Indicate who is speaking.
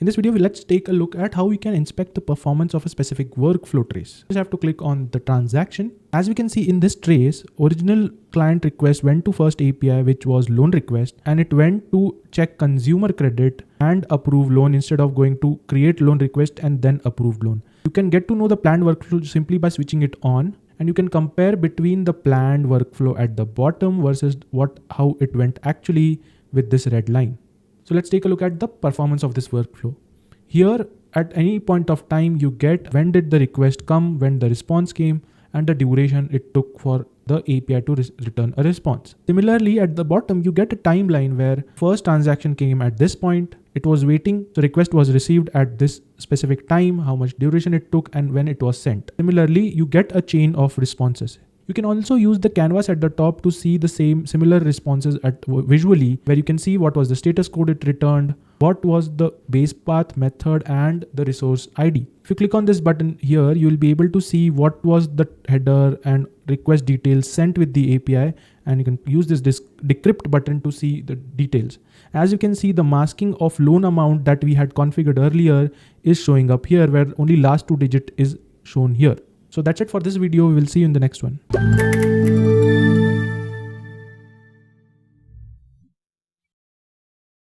Speaker 1: In this video, let's take a look at how we can inspect the performance of a specific workflow trace. Just have to click on the transaction. As we can see in this trace, original client request went to first API, which was loan request, and it went to check consumer credit and approve loan instead of going to create loan request and then approve loan. You can get to know the planned workflow simply by switching it on, and you can compare between the planned workflow at the bottom versus how it went actually with this red line. So let's take a look at the performance of this workflow. Here, at any point of time, you get when did the request come, when the response came, and the duration it took for the API to return a response. Similarly, at the bottom, you get a timeline where first transaction came at this point, it was waiting, the request was received at this specific time, how much duration it took, and when it was sent. Similarly, you get a chain of responses. You can also use the canvas at the top to see the similar responses visually, where you can see what was the status code it returned, what was the base path method, and the resource ID. If you click on this button here, you will be able to see what was the header and request details sent with the API, and you can use this decrypt button to see the details. As you can see, the masking of loan amount that we had configured earlier is showing up here, where only last 2 digits is shown here. So that's it for this video. We will see you in the next one.